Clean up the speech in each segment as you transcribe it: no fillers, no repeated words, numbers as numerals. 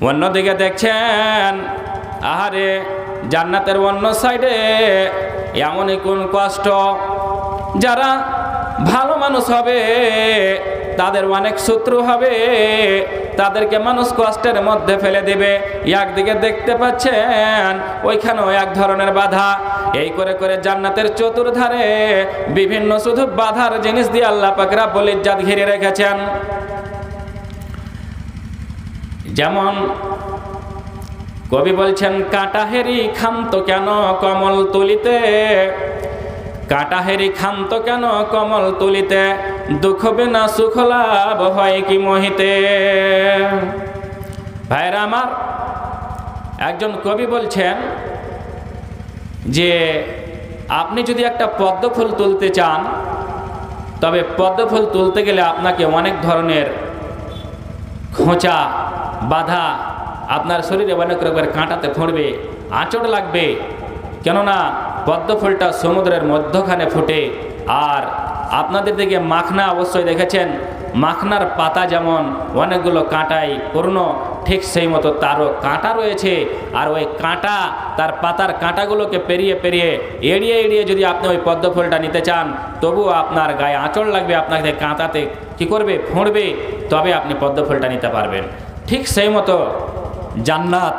অন্যদিকে দেখছেন আহারে জান্নাতের অন্য সাইডে এমনই কোন কষ্ট, যারা ভালো মানুষ হবে তাদের অনেক শত্রু হবে, তাদেরকে মানুষ কষ্টের মধ্যে ফেলে দেবে। একদিকে দেখতে পাচ্ছেন ওইখানেও এক ধরনের বাধা। এই করে করে জান্নাতের চতুর্ধারে বিভিন্ন শুধু বাধার জিনিস দিয়ে আল্লাহ পাক রব্বুল ইজ্জত ঘিরে রেখেছেন। যেমন কবি বলছেন, কাঁটা হেরি খান্ত কেন কমল তুলিতে, কাঁটা হেরি খান্ত কেন কমল তুলিতে, দুঃখ বিনা সুখ লাভ হয় কি মোহিতে। ভাইরা আমার, একজন কবি বলছেন যে আপনি যদি একটা পদ্ম ফুল তুলতে চান, তবে পদ্ম ফুল তুলতে গেলে আপনাকে অনেক ধরনের খোঁচা বাধা, আপনার শরীরে অনেক রকমের কাঁটাতে ফুঁড়বে, আঁচড় লাগবে। কেননা পদ্ম ফুলটা সমুদ্রের মধ্যখানে ফোটে। আর আপনাদের দিকে মাখনা অবশ্যই দেখেছেন, মাখনার পাতা যেমন অনেকগুলো কাঁটায় পূর্ণ, ঠিক সেই মতো তারও কাঁটা রয়েছে। আর ওই কাঁটা, তার পাতার কাঁটাগুলোকে পেরিয়ে পেরিয়ে এড়িয়ে এড়িয়ে যদি আপনি ওই পদ্ম ফুলটা নিতে চান, তবুও আপনার গায়ে আঁচড় লাগবে, আপনাকে কাঁটাতে কি করবে, ফুঁড়বে, তবে আপনি পদ্ম ফুলটা নিতে পারবেন। ঠিক সেই মতো জান্নাত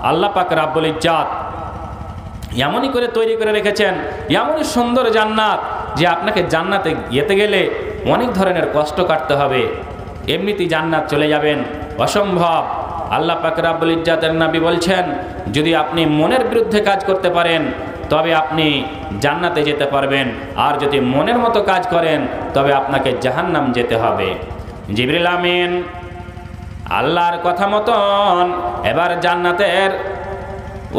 আল্লাহ পাক রব্বুল ইজ্জত এমনই করে তৈরি করে রেখেছেন, এমনই সুন্দর জান্নাত যে আপনাকে জান্নাতে যেতে গেলে অনেক ধরনের কষ্ট কাটতে হবে, এমনিতেই জান্নাত চলে যাবেন অসম্ভব। আল্লাহ পাক রব্বুল ইজ্জতের নবী বলছেন, যদি আপনি মনের বিরুদ্ধে কাজ করতে পারেন তবে আপনি জান্নাতে যেতে পারবেন, আর যদি মনের মতো কাজ করেন তবে আপনাকে জাহান্নাম যেতে হবে। জিবরিল আমিন আল্লাহর কথা মতন এবার জান্নাতের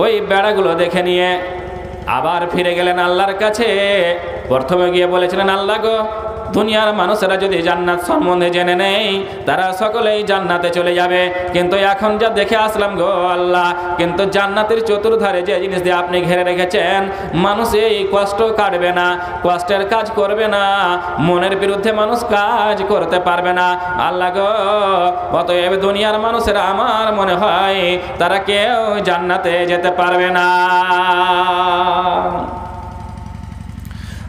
ওই বেড়াগুলো দেখে নিয়ে আবার ফিরে গেলেন আল্লাহর কাছে। প্রথমে গিয়ে বলেছিলেন, আল্লাহ গো, দুনিয়ার মানুষেরা যদি জান্নাত সম্বন্ধে জেনে নেই তারা সকলেই জান্নাতে চলে যাবে, কিন্তু এখন যা দেখে আসলাম গো আল্লাহ, কিন্তু জান্নাতের চতুর্ধারে যে জিনিস দিয়ে আপনি ঘিরে রেখেছেন, মানুষ এই কষ্ট কাটবে না, কষ্টের কাজ করবে না, মনের বিরুদ্ধে মানুষ কাজ করতে পারবে না। আল্লাহ গো, অতএব দুনিয়ার মানুষেরা আমার মনে হয় তারা কেউ জান্নাতে যেতে পারবে না।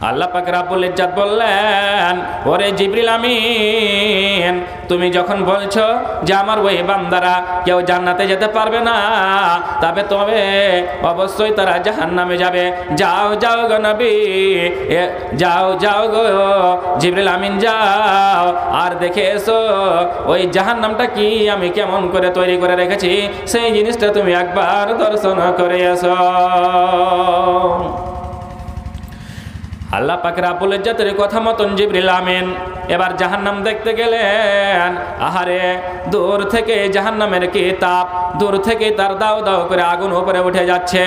আল্লাহ পাক রব্বুল ইজ্জত বললেন, ওরে জিবরিল আমিন, তুমি যখন বলছো যে আমার ওই বান্দারা কেউ জান্নাতে যেতে পারবে না, তবে অবশ্যই তারা জাহান্নামে যাবে। যাও যাও গো নবী, যাও যাও গো জিবরিল আমিন, যাও আর দেখে এসো ওই জাহান্নামটা কি আমি কেমন করে তৈরি করে রেখেছি, সেই জিনিসটা তুমি একবার দর্শন করে এসো। আল্লাহ পাক রব্বুল ইজ্জতের কথা মতন জিবরিল আমিন এবার জাহান্নাম দেখতে গেলেন। আহারে, দূর থেকে জাহান্নামের কি তাপ, দূর থেকে তার দাও দাও করে আগুন উপরে উঠে যাচ্ছে,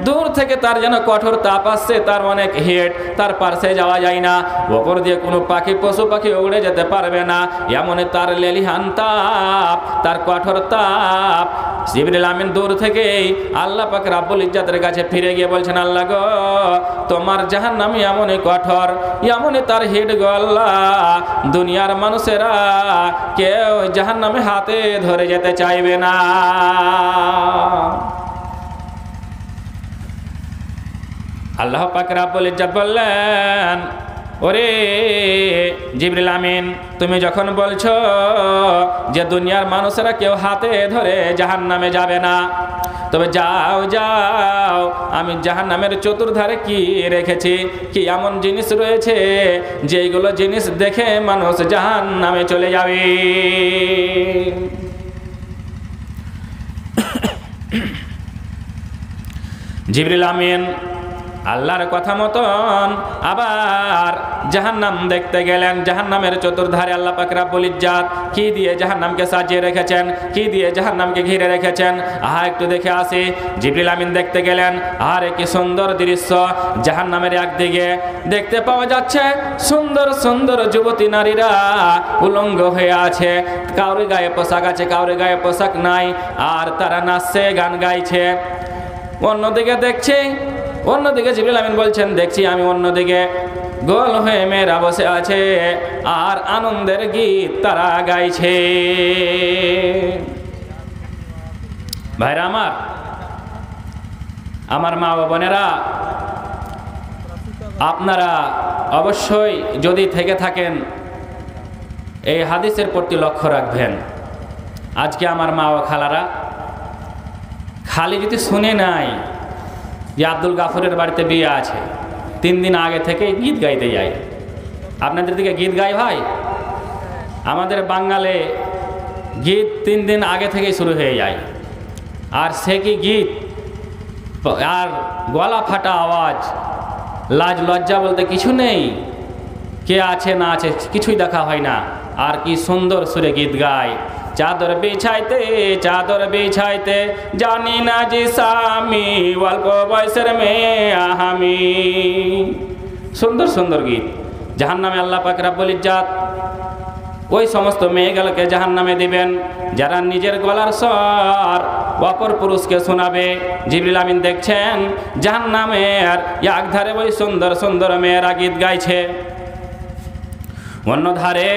দূর থেকে তার যেন কঠোর তাপ আসছে, তার অনেক হিট, তার পাশে যাওয়া যায় না, ওপর দিয়ে কোনো পাখি পশু পাখি উড়ে যেতে পারবে না, এমন তার লেলিহান তাপ, তার কঠোর তাপ। জিবরিল আমিন দূর থেকেই আল্লাহ পাক রব্বুল ইজ্জতের কাছে ফিরে গিয়ে বলছেন, আল্লাহ গো, তোমার জাহান্নাম এমনই কঠোর, এমনই তার হিট গো আল্লাহ, দুনিয়ার মানুষেরা কেউ জাহান্নামে হাতে ধরে যেতে চাইবে না। আল্লাহ পাক রব্বুল ইজ্জত বললেন, ওরে জিবরিল আমিন, তুমি যখন বলছো যে দুনিয়ার মানুষেরা কেউ হাতে ধরে জাহান্নামে যাবে না, তবে যাও যাও, আমি জাহান্নামের চতুর্ধারে কি রেখেছি, কি এমন জিনিস রয়েছে যেইগুলো জিনিস দেখে মানুষ জাহান্নামে চলে যাবে। জিবরিল আমিন আল্লাহর কথা মতন আবার জাহান্নাম দেখতে গেলেন। জাহান্নামের চতুর্ধারে আল্লাহ পাক রব্বুল ইজ্জত কি দিয়ে জাহান্নামকে সাজিয়ে রেখেছেন, কি দিয়ে জাহান্নামকে ঘিরে রেখেছেন, একটু দেখে আসি। জিবরিল আমিন দেখতে গেলেন, আর কি সুন্দর দৃশ্য। জাহান্নামের একদিকে দেখতে পাওয়া যাচ্ছে সুন্দর সুন্দর যুবতী নারীরা উলঙ্গ হয়ে আছে, কাউরে গায়ে পোশাক আছে, কাউরে গায়ে পোশাক নাই, আর তারা নাচছে, গান গাইছে। অন্যদিকে দেখছি, অন্যদিকে জিবরিল আমিন বলছেন, দেখছি আমি অন্যদিকে গোল হয়ে মেয়েরা বসে আছে আর আনন্দের গীত তারা গাইছে। ভাইরা আমার মা ও বোনেরা, আপনারা অবশ্যই যদি থেকে থাকেন এই হাদিসের প্রতি লক্ষ্য রাখবেন। আজকে আমার মা ও খালারা খালি যদি শুনে নাই যে আব্দুল গাফুরের বাড়িতে বিয়ে আছে, 3 দিন আগে থেকে গীত গাইতে যায়। আপনাদের দিকে গীত গায় ভাই? আমাদের বাঙালে গীত 3 দিন আগে থেকেই শুরু হয়ে যায়। আর সে কি গীত, আর গলা ফাটা আওয়াজ, লাজ লজ্জা বলতে কিছু নেই, কে আছে না আছে কিছুই দেখা হয় না। আর কি সুন্দর সুরে গীত গায়, চাদর বিছাইতে জানি না যে স্বামী, অল্প বয়সের মেয়ে আমি। সুন্দর সুন্দর গীত। জাহান্নামে আল্লাহ পাক রব্বুল ইজ্জাত ওই সমস্ত মেয়েগুলোকে জাহান্নামে দিবেন যারা নিজের গলার স্বর অপর পুরুষকে শোনাবে। জিবরিল আমিন দেখছেন জাহান্নামের এক ধারে ওই সুন্দর সুন্দর মেয়েরা গীত গাইছে, অন্য ধারে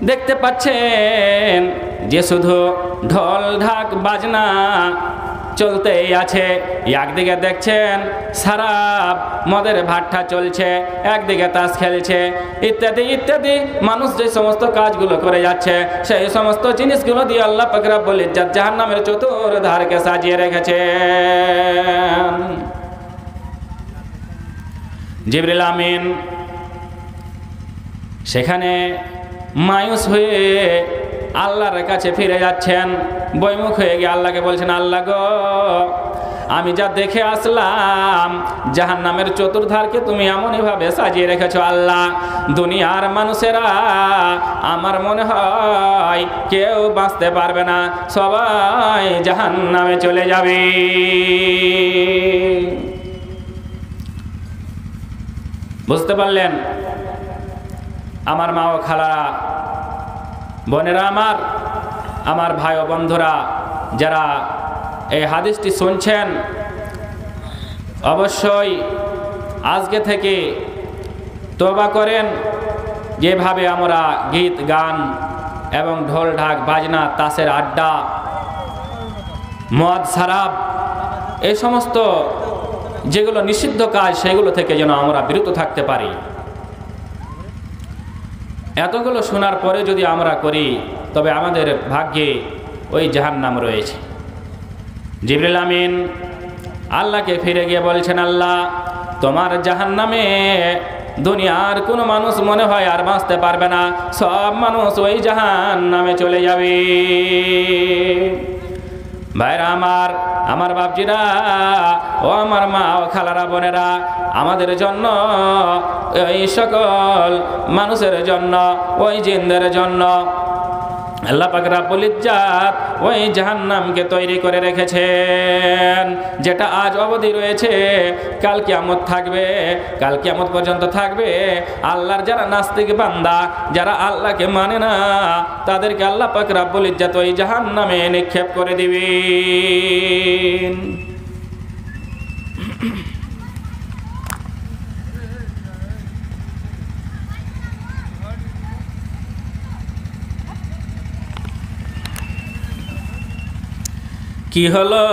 দেখতে পাচ্ছেন যে শুধু ঢোল ঢাক বাজনা চলতেই আছে। একদিকে দেখছেন শরাব মদের ভাট্টা চলছে, একদিকে তাস খেলছে, ইত্যাদি ইত্যাদি। মানুষ যে সমস্ত কাজগুলো করে যাচ্ছে সেই সমস্ত জিনিসগুলো দিয়ে আল্লাহ পাক রব্বুল ইজ্জাত জাহান্নামের চতুর্ধারকে সাজিয়ে রেখেছেন। জিবরিল আমিন সেখানে মায়ুস হয়ে আল্লাহর কাছে ফিরে যাচ্ছেন, বইমুখ হয়ে গিয়ে আল্লাহকে বলছেন, আল্লাহ গো, আমি যা দেখে আসলাম জাহান্নামের চতুর্ধারকে তুমি এমনইভাবে সাজিয়ে রেখেছো আল্লাহ, দুনিয়ার মানুষেরা আমার মনে হয় কেউ বাঁচতে পারবে না, সবাই জাহান্নামে চলে যাবে। বুঝতে পারলেন আমার মা ও খালারা, বোনেরা আমার ভাই ও বন্ধুরা, যারা এই হাদিসটি শুনছেন, অবশ্যই আজকে থেকে তওবা করেন। যেভাবে আমরা গীত গান এবং ঢোল ঢাক বাজনা, তাসের আড্ডা, মদ শরাব, এই সমস্ত যেগুলো নিষিদ্ধ কাজ সেগুলো থেকে যেন আমরা বিরত থাকতে পারি। এতগুলো শোনার পরে যদি আমরা করি তবে আমাদের ভাগ্যে ওই জাহান্নাম রয়েছে। জিবরিল আমিন আল্লাহকে ফিরে গিয়ে বলছেন, আল্লাহ, তোমার জাহান্নামে দুনিয়ার কোনো মানুষ মনে হয় আর বাঁচতে পারবে না, সব মানুষ ওই জাহান্নামে চলে যাবে। ভাইরা আমার বাপজিরা ও আমার মা ও খালারা, বোনেরা, আমাদের জন্য, ওই সকল মানুষের জন্য, ওই জিনদের জন্য আল্লাহ পাক রব্বুল ইজ্জাত ওই জাহান্নামকে তৈরি করে রেখেছেন, যেটা আজ অবধি রয়েছে, কাল কিয়ামত থাকবে, কাল কিয়ামত পর্যন্ত থাকবে। আল্লাহর যারা নাস্তিক বান্দা, যারা আল্লাহকে মানে না, তাদেরকে আল্লাহ পাক রব্বুল ইজ্জাত ওই জাহান্নামে নিক্ষেপ করে দিবেন। কি হলো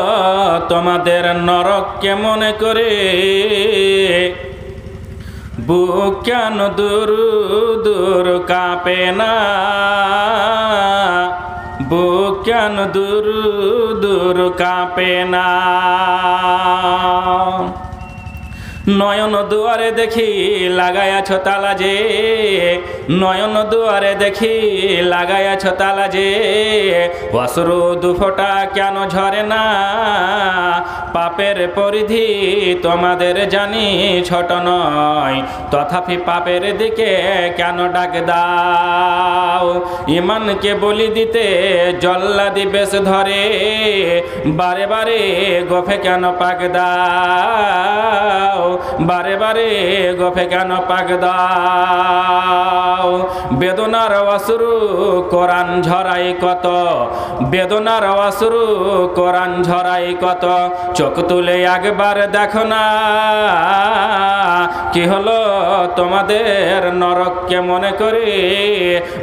তোমাদের নরক কেমন করে, বুক কেন দূর দূর কাঁপে না, বুক কেন দূর দূর কাঁপে না। নয়ন দুয়ারে দেখি লাগায়াছ তালা যে, নয়ন দুয়ারে দেখি লাগায়াছ তালা যে, অশ্রু দুফোঁটা কেন ঝরে না, পাপের পরিধি তোমাদের জানি ছোট নয়, তথাপি পাপের দিকে কেন ডাক দাও। ইমানকে বলি দিতে জল্লাদি বেশ ধরে, বারে বারে গোফে কেন পাক দাও। বারে বারে গফে কেন পাক দাও? বেদনার অশ্রু কোরআন ঝরাই কত, বেদনার অশ্রু কোরআন ঝরাই কত, চোখ তুলে একবার দেখো না কি হলো তোমাদের নরককে মনে করে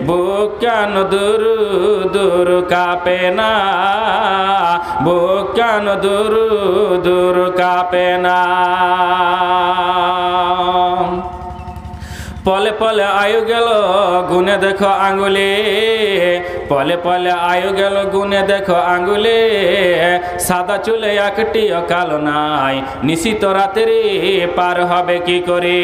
বুক কেন দূর দূর কাঁপে না, বুক কেন দূর দূর কাঁপে না। পলে পলে আয়ু গেল গুনে দেখো আঙ্গুলে, পলে পলে আয়ু গেল গুনে দেখো আঙ্গুলে, সাদা চুলে একটিও কালো নাই, নিশিত রাতের পার হবে কি করে?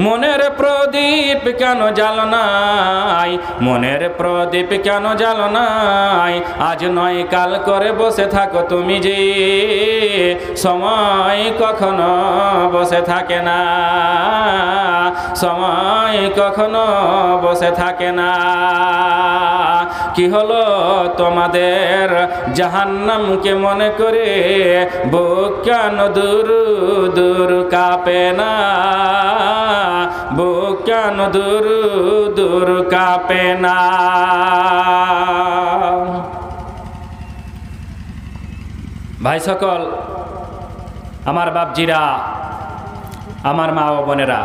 মনের প্রদীপ কেন জ্বালো নাই, মনের প্রদীপ কেন জ্বালো নাই? আজ নয় কাল করে বসে থাকো তুমি যে, সময় কখনো বসে থাকে না, সময় কখনো বসে থাকে না। কি হলো তোমাদের জাহান্নামকে মনে করে বুক কেন দূর দূর কাঁপে না, বুক কেন দূর দূর কাঁপে না? ভাই সকল, আমার বাপজিরা, আমার মা ও বোনেরা,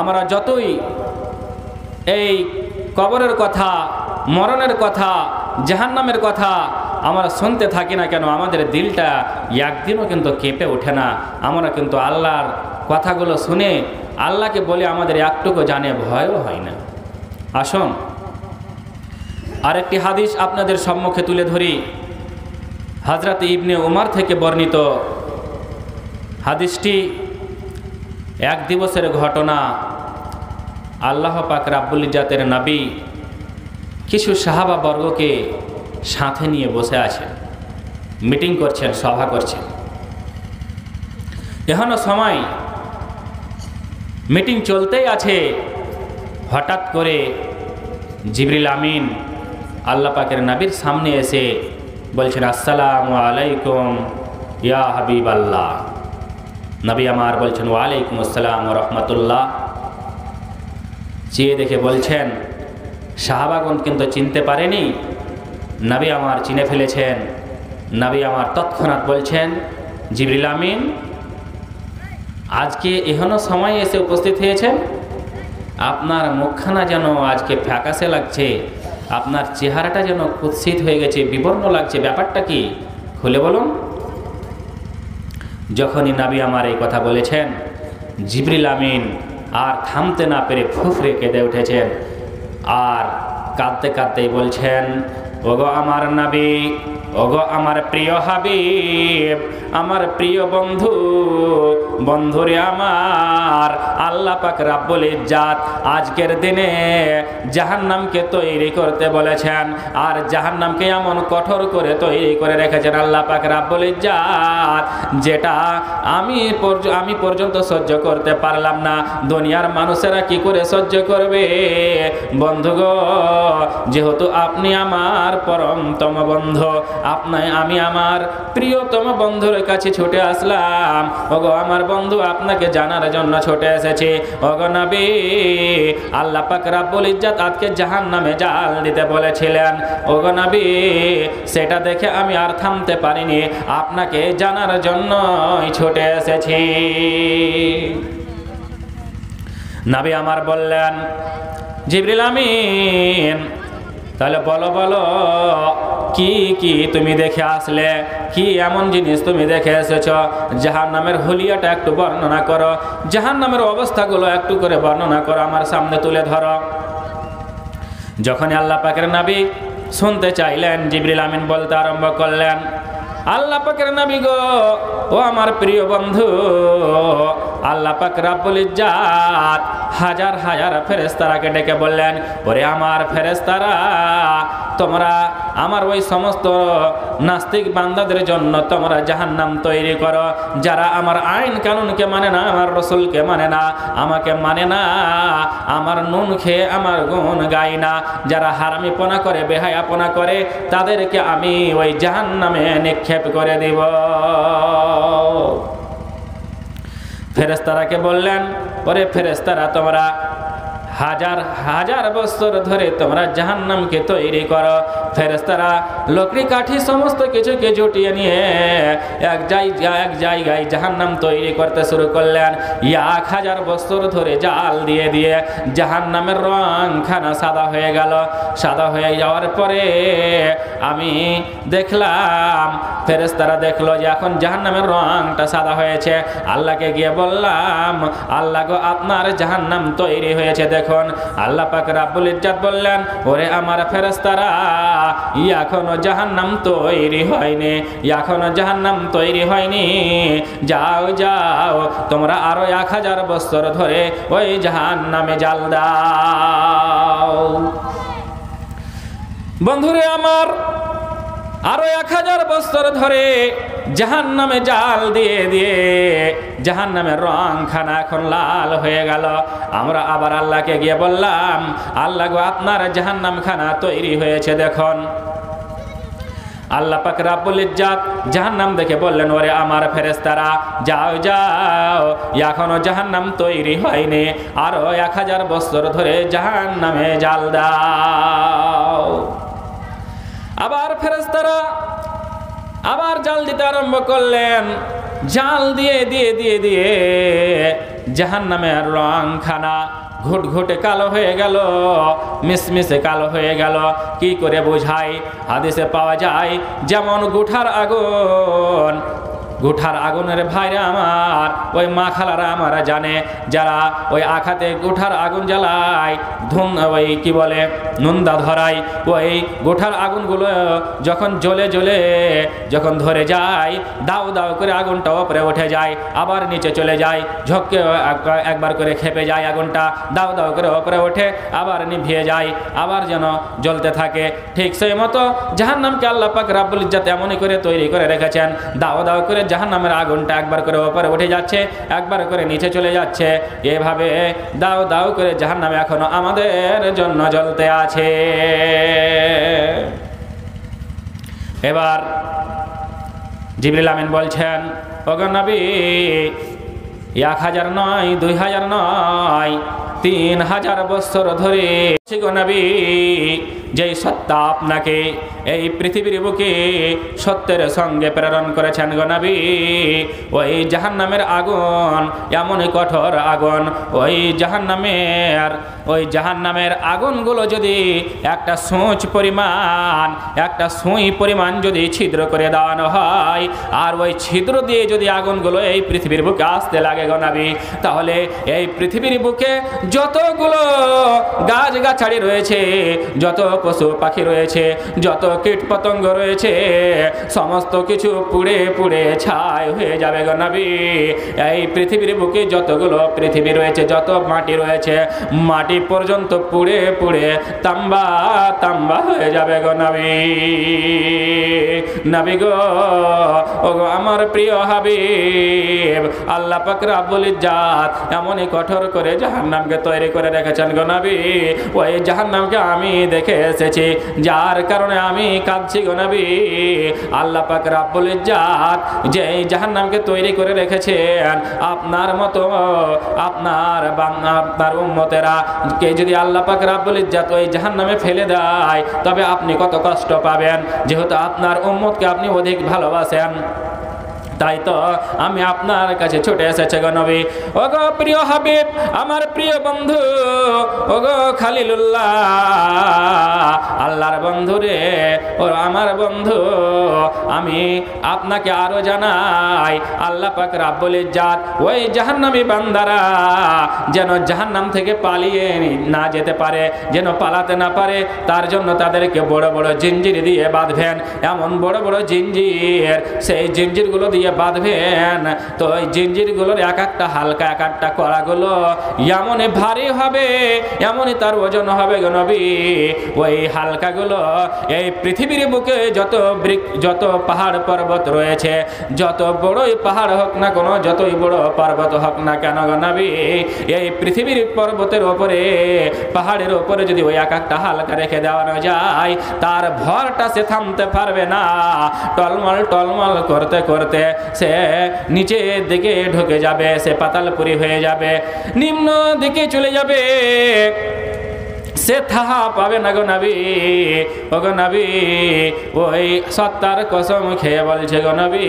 আমরা যতই এই কবরের কথা, মরণের কথা, জাহান্নামের কথা আমরা শুনতে থাকি না কেন, আমাদের দিলটা একদিনও কিন্তু কেঁপে ওঠে না। আমরা কিন্তু আল্লাহর কথাগুলো শুনে আল্লাহকে বলে আমাদের একটুকু জানে ভয়ও হয় না। আসুন আরেকটি হাদিস আপনাদের সম্মুখে তুলে ধরি। হযরত ইবনে উমর থেকে বর্ণিত হাদিসটি এক দিবসের ঘটনা। আল্লাহ পাক রাব্বুল ইজ্জাতের নবী কিছু সাহাবা বর্গকে সাথে নিয়ে বসে আছেন, মিটিং করছেন, সভা করছেন। এখনো সময় মিটিং চলতেই আছে, হঠাৎ করে জিবরিল আমিন আল্লাহ পাকের নবীর সামনে এসে বলছেন, আসসালামু আলাইকুম ইয়া হাবিব আল্লাহ। নবী আমার বলছেন, ওয়ালাইকুম আসসালাম ওয়া রাহমাতুল্লাহ। চেয়ে দেখে বলছেন, সাহাবাগণ কিন্তু চিনতে পারেনি, নবী আমার চিনে ফেলেছেন। নবী আমার তৎক্ষণাৎ বলছেন, জিবরিল আমিন আজকে এখনো সময় এসে উপস্থিত হয়েছেন, আপনার মুখখানা যেন আজকে ফ্যাকাশে লাগছে, আপনার চেহারাটা যেন কুৎসিত হয়ে গেছে, বিবর্ণ লাগছে, ব্যাপারটা কি খুলে বলুন। যখনই নবী আমার এই কথা বলেছেন, জিবরিল আমিন আর থামতে না পেরে ফুফরে কেঁদে উঠেছেন, আর কাঁদতে কাঁদতেই বলছেন, ওগো আমার নবী, ওগো আমার প্রিয় হাবিব, আমার প্রিয় বন্ধু, বন্ধুরে আমার, আল্লাহ পাক রাব্বুল ইজ্জাত আজকের দিনে জাহান্নামকে তৈরি করতে বলেছেন, আর জাহান্নামকে এমন কঠোর করে তৈরি করে রেখেছেন আল্লাহ পাক রাব্বুল ইজ্জাত, যেটা আমি পর্যন্ত সহ্য করতে পারলাম না। দুনিয়ার মানুষেরা কি করে সহ্য করবে? বন্ধুগো, যেহেতু আপনি আমার পরমতম বন্ধু, আমি আমার প্রিয়তম বন্ধুর কাছে ছুটে আসলাম। ওগো আমার বন্ধু, আপনাকে জানার জন্য ছুটে এসেছি। ওগো নবী, আল্লাহ পাক রাব্বুল ইজ্জাত আজকে জাহান্নামে জাল দিতে বলেছিলেন। ওগো নবী, সেটা দেখে আমি আর থামতে পারিনি, আপনাকে জানার জন্যই ছুটে এসেছি। নবী আমার বললেন, জিবরিল আমিন তাহলে বলো বলো কি কি তুমি দেখে আসলে, কি এমন জিনিস তুমি দেখে এসেছ? জাহান্নামের হুলিয়াটা একটু বর্ণনা করো, জাহান্নামের অবস্থাগুলো একটু করে বর্ণনা করো, আমার সামনে তুলে ধরো। যখন আল্লাহ পাকের নবী শুনতে চাইলেন, জিবরিল আমিন বলতে আরম্ভ করলেন, আল্লাহ পাকের নবী গো, ও আমার প্রিয় বন্ধু, আল্লাহ পাক রব্বুল ইজ্জাত হাজার হাজার ফেরেশতাকে ডেকে বললেন, ওরে আমার ফেরেশতারা, তোমরা আমার ওই সমস্ত নাস্তিক বান্দাদের জন্য তোমরা জাহান্নাম তৈরি করো, যারা আমার আইন কানুনকে মানে না, আমার রসুলকে মানে না, আমাকে মানে না, আমার নুন খেয়ে আমার গুণ গায় না, যারা হারামিপনা করে, বেহায়াপনা করে, তাদেরকে আমি ওই জাহান্নামে নিক্ষেপ করে দিব। ফেরেশতারাকে বললেন, ওরে ফেরেশতারা, তোমরা হাজার হাজার বছর ধরে তোমরা জাহান্নামকে তৈরি করো। ফেরেশতারা লকড়ি কাঠি সমস্ত কিছুকে জুটিয়ে নিয়ে এক জায়গায় জাহান্নাম তৈরি করতে শুরু করলেন। 1000 বছর ধরে জাল দিয়ে দিয়ে জাহান্নামের রংখানা সাদা হয়ে গেল। সাদা হয়ে যাওয়ার পরে আমি দেখলাম, ফেরেশতারা দেখলো যে এখন জাহান্নামের রংটা সাদা হয়েছে। আল্লাহকে গিয়ে বললাম, আল্লাহ গো, আপনার জাহান্নাম তৈরি হয়েছে দেখুন। আল্লাহ পাক রব্বুল ইজ্জাত বললেন, ওরে আমার ফেরেশতারা, এখনো জাহান্নাম তৈরি হয়নি, এখনো জাহান্নাম তৈরি হয়নি। যাও যাও, তোমরা আরো 1000 বছর ধরে ওই জাহান্নামে জাল দাও। বন্ধুরে আমার, আরো 1000 বছর ধরে জাহান্নামে জাল দিয়ে দিয়ে জাহান্নামের রংখানা এখন লাল হয়ে গেল। আমরা আবার আল্লাহকে গিয়ে বললাম, আল্লাহ গো, আপনার জাহান্নামখানা তৈরি হয়েছে দেখুন। আল্লাহ পাক রব্বুল ইজ্জাত জাহান্নাম দেখে বললেন, ওরে আমার ফেরেশতারা, যাও যাও, এখনো জাহান্নাম তৈরি হয়নি, আরো 1000 বছর ধরে জাহান্নামে জাল দাও। আবার ফেরেশতারা আবার জাল দিতে আরম্ভ করলেন। জাল দিয়ে দিয়ে দিয়ে দিয়ে জাহান্নামের রংখানা ঘুটঘুটে কালো হয়ে গেল, মিসমিসে কালো হয়ে গেল। কি করে বোঝাই? হাদিসে পাওয়া যায়, যেমন গুঠার আগুন, গুঠার আগুনের ভাইরা আমার, ওই মা খালারা আমারা জানে, যারা ওই আখাতে গুঠার আগুন জ্বালায়, ওই কি বলে, নুন্দা ধরায়, ওই গুঠার আগুনগুলো যখন জ্বলে জ্বলে যখন ধরে যায়, দাও দাও করে আগুনটা ওপরে উঠে যায়, আবার নিচে চলে যায়, ঝক্কে একবার করে খেপে যায় আগুনটা, দাও দাও করে ওপরে ওঠে, আবার নিভিয়ে যায়, আবার যেন জ্বলতে থাকে। ঠিক সেই মতো জাহান্নামকে আল্লাহ পাক রব্বুল ইজ্জাত এমনই করে তৈরি করে রেখেছেন। দাও দাও করে জাহান্নামের আগুনটা একবার করে ওপরে উঠে যাচ্ছে, একবার করে নিচে চলে যাচ্ছে। এভাবে দাও দাও করে জাহান্নামে এখনো আমাদের জন্য জ্বলতে আছে। এবার জিবরিল আমিন বলছেন, ওগো নবী, 1000 নয়, 2000 নয়, 3000 বছর ধরে গো নবী, যেই সত্তা আপনাকে এই পৃথিবীর বুকে সত্যের সঙ্গে প্রেরণ করেছেন গো নবী, ওই জাহান্নামের আগুন এমনই কঠোর আগুন, ওই জাহান্নামের আগুনগুলো যদি একটা সূচ পরিমাণ, একটা সুই পরিমাণ যদি ছিদ্র করে দেওয়ানো হয়, আর ওই ছিদ্র দিয়ে যদি আগুনগুলো এই পৃথিবীর বুকে আসতে লাগে গো নবী, তাহলে এই পৃথিবীর বুকে যতগুলো গাছগাছালি রয়েছে, যত পশু পাখি রয়েছে, যত কীট পতঙ্গ রয়েছে, সমস্ত কিছু পুড়ে পুড়ে ছাই হয়ে যাবে গো নবী। এই পৃথিবীর বুকে যতগুলো পৃথিবী রয়েছে, যত মাটি রয়েছে, মাটি পর্যন্ত পুড়ে পুড়ে তাম্বা তাম্বা হয়ে যাবে গো নবী। নবী গো, ও গো আমার প্রিয় হাবিব, আল্লাহ পাক রব্বুল ইজ্জাত এমনই কঠোর করে জাহান্নামকে তৈরি করে রেখেছেন গো নবী। ওই জাহান্নামকে আমি দেখে এসেছি, যার কারণে আমি কাঁদছি গো নবী। আল্লাহ পাক রব্বুল ইজ্জাত যে জাহান্নামকে তৈরি করে রেখেছেন, আপনার মতো আপনার উম্মতেরা কে যদি আল্লাহ পাক রব্বুল ইজ্জাত ওই জাহান্নামে ফেলে দেয়, তবে আপনি কত কষ্ট পাবেন। যেহেতু আপনার উম্মতকে আপনি অধিক ভালোবাসেন, তাই তো আমি আপনার কাছে ছুটে এসেছে গো নবী। ও গো প্রিয় হাবিব, আমার প্রিয় বন্ধু, ও গো খালিলুল্লাহ, আল্লাহর বন্ধু রে, ও আমার বন্ধু, আমি আপনাকে আরো জানাই, আল্লাহ পাক রব্বুল ইজ্জাত ওই জাহান্নামী বান্দারা যেন জাহান্নাম থেকে পালিয়ে না যেতে পারে, যেন পালাতে না পারে, তার জন্য তাদেরকে বড় বড় জিঞ্জির দিয়ে বাঁধবেন। এমন বড় বড় জিঞ্জির, সেই জিঞ্জিরগুলো দিয়ে দিয়ে বাঁধবেন তো ওই জিঞ্জিরগুলোর এক একটা হালকা এক একটা কড়াগুলো এমনই ভারী হবে, এমনই তার ওজন হবে গো নবী। ওই হালকাগুলো এই পৃথিবীর বুকে যত পাহাড় পর্বত রয়েছে, যত বড়ই পাহাড় হোক না কোনো, যতই বড় পর্বত হোক না কেন গো নবী, এই পৃথিবীর পর্বতের ওপরে পাহাড়ের ওপরে যদি ওই এক একটা হালকা রেখে দেওয়ানো যায়, তার ভরটা সে থামতে পারবে না। টলমল টলমল করতে করতে সে নিচের দিকে ঢুকে যাবে, সে পাতালপুরি হয়ে যাবে, নিম্ন দিকে চলে যাবে, সে থাহা পাবে না গো নবী। ও গো নবী, ওই সত্তার কসম খেয়ে বলছে গো নবী,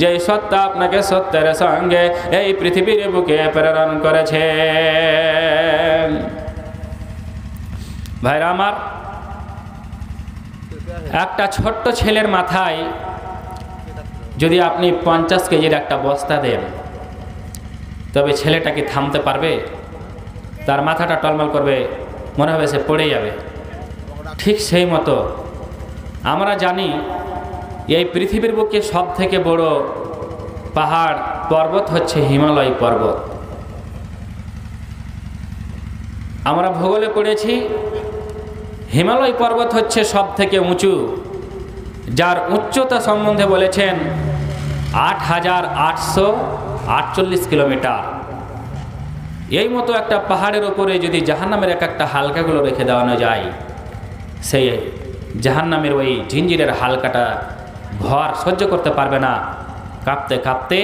যে সত্তা আপনাকে সত্যের সঙ্গে এই পৃথিবীর বুকে প্রেরণ করেছে। ভাইরা আমার, একটা ছোট্ট ছেলের মাথায় যদি আপনি 50 কেজির একটা বস্তা দেন, তবে ছেলেটা কি থামতে পারবে? তার মাথাটা টলমল করবে, মনে হবে সে পড়ে যাবে। ঠিক সেই মতো আমরা জানি এই পৃথিবীর বুকে সব থেকে বড় পাহাড় পর্বত হচ্ছে হিমালয় পর্বত। আমরা ভূগোলে পড়েছি হিমালয় পর্বত হচ্ছে সব থেকে উঁচু, যার উচ্চতা সম্বন্ধে বলেছেন 8,848 কিলোমিটার। এই মতো একটা পাহাড়ের ওপরে যদি জাহান্নামের এক একটা হালকাগুলো রেখে দেওয়ানো যায়, সেই জাহান্নামের ওই ঝিঞ্জিরের হালকাটা ভর সহ্য করতে পারবে না, কাঁপতে কাঁপতে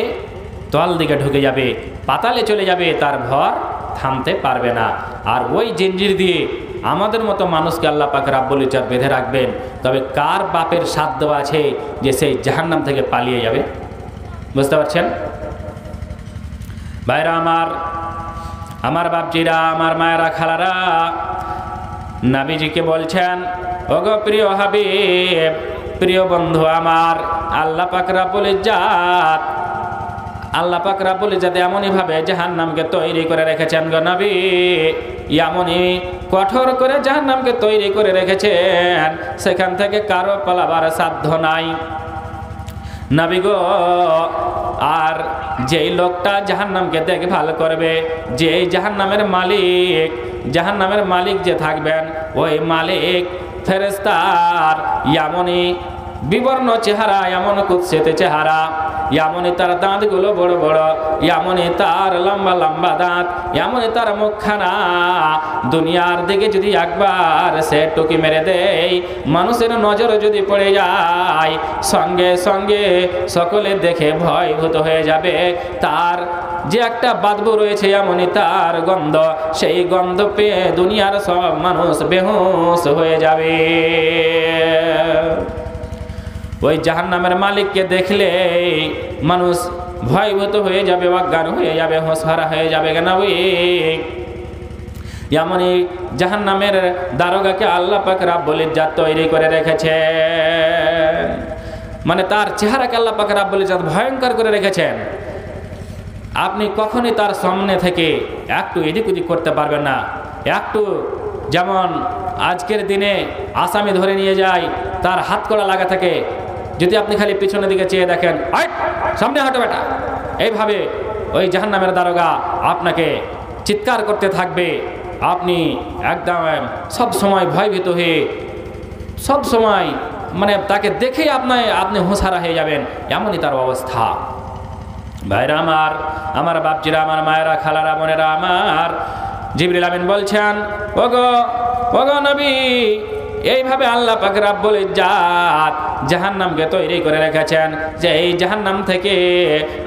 তল দিকে ঢুকে যাবে, পাতালে চলে যাবে, তার ভর থামতে পারবে না। আর ওই জিঞ্জির দিয়ে আমাদের মতো মানুষকে আল্লাহ পাক রাব্বুল ইজ্জত বেঁধে রাখবেন, তবে কার বাপের সাধ্য আছে যে সেই জাহান্নাম থেকে পালিয়ে যাবে? বুঝতে পারছেন ভাইরা আমার বাপজিরা, আমার মায়েরা, খালারা, নবীজিকে বলছেন, ওগো প্রিয় হাবিব, প্রিয় বন্ধু আমার, আল্লাহ পাক রাব্বুল ইজ্জত এমনই ভাবে জাহান্নামকে তৈরি করে রেখেছেন গো নবী, এমনই কঠোর করে জাহান্নামকে তৈরি করে রেখেছেন, সেখান থেকে কারো পালাবার সাধ্য নাই নবী গো। আর যেই লোকটা জাহান্নামকে দেখভাল করবে, যে জাহান্নামের মালিক যে থাকবেন, ওই মালিক ফেরেশতার এমনই বিবর্ণ চেহারা, এমন কুৎসিত চেহারা, এমনই তার দাঁতগুলো বড় বড়, এমনই তার লম্বা লম্বা দাঁত, এমনই তার মুখখানা, দুনিয়ার দিকে যদি একবার সে টুকি মেরে দেয়, মানুষের নজর যদি পড়ে যায়, সঙ্গে সঙ্গে সকলে দেখে ভয়ভূত হয়ে যাবে। তার যে একটা বাদবু রয়েছে, এমনই তার গন্ধ, সেই গন্ধ পেয়ে দুনিয়ার সব মানুষ বেহুশ হয়ে যাবে। ওই জাহান্নামের মালিককে দেখলে মানুষ ভয়ভূত হয়ে যাবে, অজ্ঞান হয়ে যাবে, হোশহারা হয়ে যাবে কেন? এমনই জাহান্নামের দারোগাকে আল্লাহ পাক রাব্বুল ইজ্জত তৈরি করে রেখেছেন, মানে তার চেহারাকে আল্লাহ পাক রাব্বুল ইজ্জত ভয়ঙ্কর করে রেখেছেন। আপনি কখনই তার সামনে থেকে একটু এদিক ওদিক করতে পারবেন না। একটু যেমন আজকের দিনে আসামি ধরে নিয়ে যায়, তার হাত কড়া লাগা থাকে, যদি আপনি খালি পিছনের দিকে চেয়ে দেখেন, সামনে হাঁটো বেটা, এইভাবে ওই জাহান্নামের দারোগা আপনাকে চিৎকার করতে থাকবে। আপনি একদম সব সময় ভয়ভীত হয়ে, সব সময় মানে তাকে দেখেই আপনি হোঁশহারা হয়ে যাবেন, এমনই তার অবস্থা। ভাইরা আমার বাপজিরা, আমার মায়েরা, খালারা, বোনেরা আমার, জিবরিল আমিন বলছেন, ওগো নবী, এইভাবে আল্লাহ পাক রাব্বুল ইজ্জত জাহান্নামকে তৈরি করে রেখেছেন যে এই জাহান্নাম থেকে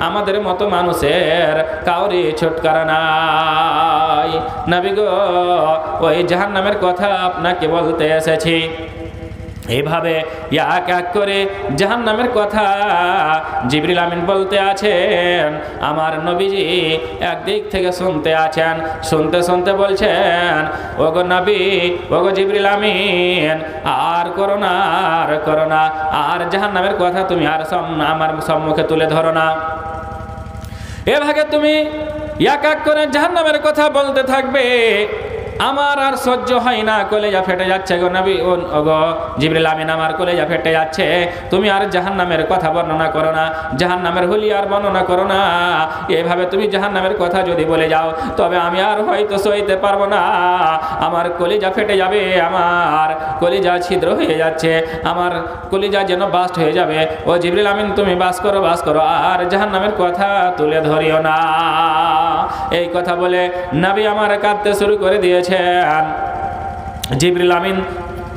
আমাদের মতো মানুষের কাউরি ছুটকারা নাই। নবী গো, ওই জাহান্নামের কথা আপনাকে বলতে এসেছি। এইভাবে এক এক করে জাহান্নামের কথা জিবরিল আমিন বলতে আছেন, আমার নবীজি একদিক থেকে শুনতে আছেন, শুনতে শুনতে বলছেন, ওগো নবী, ওগো জিবরিল আমিন, আর করো না, আর জাহান্নামের কথা তুমি আর আমার সম্মুখে তুলে ধরো না। এভাবে তুমি এক এক করে জাহান্নামের কথা বলতে থাকবে, আমার আর সহ্য হয় না, কলেজা ফেটে যাচ্ছে গো নবী, ও গো জিবরিল আমিন আমার কলেজা ফেটে যাচ্ছে, তুমি আর জাহান্নামের কথা বর্ণনা করো না, জাহান্নামের হুলিয়ার বর্ণনা করো না, এভাবে তুমি জাহান্নামের কথা যদি বলে যাও তবে আমি আর হয়তো সইতে পারবো না, আমার কলিজা ফেটে যাবে, আমার কলিজা ছিদ্র হয়ে যাচ্ছে, আমার কলিজা যেন বাস্ট হয়ে যাবে। ও জিবরিল আমিন তুমি বাস করো আর জাহান্নামের কথা তুলে ধরিও না। এই কথা বলে নবী আমার কাঁদতে শুরু করে দিয়েছেন। জিবরিল আমিন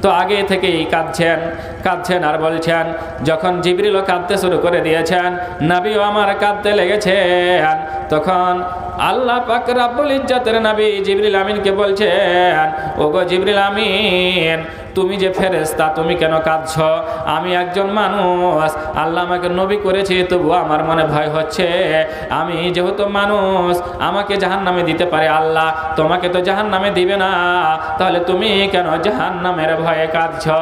তো আগে থেকেই কাঁদছেন আর বলছেন, যখন জিবরিলও কাঁদতে শুরু করে দিয়েছেন, নবীও আমার কাঁদতে লেগেছেন, তখন আল্লাহ পাক রব্বুল ইজ্জতের নবী জিবরিল আমিনকে বলছেন, ওগো জিবরিল আমিন তুমি যে ফেরেশতা, তুমি কেন কাঁদছো? আমি একজন মানুষ, আল্লাহ আমাকে নবী করেছে, তবু আমার মনে ভয় হচ্ছে, আমি যেহেতু মানুষ আমাকে জাহান্নামে দিতে পারে আল্লাহ, তোমাকে তো জাহান্নামে দিবে না, তাহলে তুমি কেন জাহান্নামের ভয়ে কাঁদছো?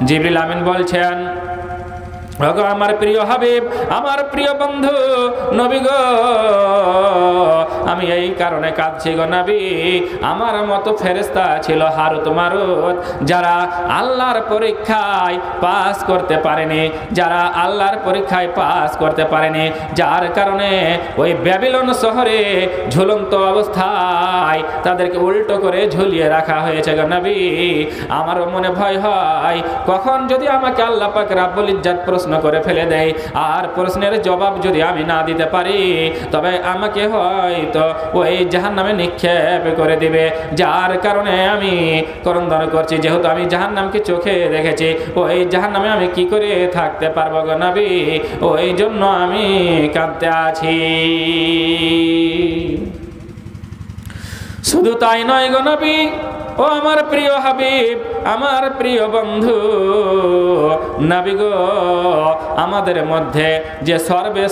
জিবরিল আমিন বলছেন, ওগো আমার প্রিয় হাবিব, আমার প্রিয় বন্ধু নবী গো, আমি এই কারণে কাঁদছি গো নবী, আমার মতো ফেরেশতা ছিল হারুত মারুত, যারা আল্লাহর পরীক্ষায় পাস করতে পারেনি, যার কারণে ওই ব্যাবিলন শহরে ঝুলন্ত অবস্থায় তাদেরকে উল্টো করে ঝুলিয়ে রাখা হয়েছে গো নবী। আমারও মনে ভয় হয়, কখন যদি আমাকে আল্লাহ পাক রব্বুল ইজ্জত প্রশ্ন করে ফেলে দেয়, আর প্রশ্নের জবাব যদি আমি না দিতে পারি, তবে আমাকে হয়তো ওই জাহান্নামে নিক্ষেপ করে দিবে, যার কারণে আমি ক্রন্দন করছি, যেহেতু আমি জাহান্নামকে চোখে দেখেছি, ওই জাহান্নামে আমি কি করে থাকতে পারবো গো নবী, ওই জন্য আমি কাঁদতে আছি। শুধু তাই নয় গো নবী, ও আমার প্রিয় হাবিব, আমার প্রিয় বন্ধু নবী গো, আমাদের মধ্যে যে সর্বে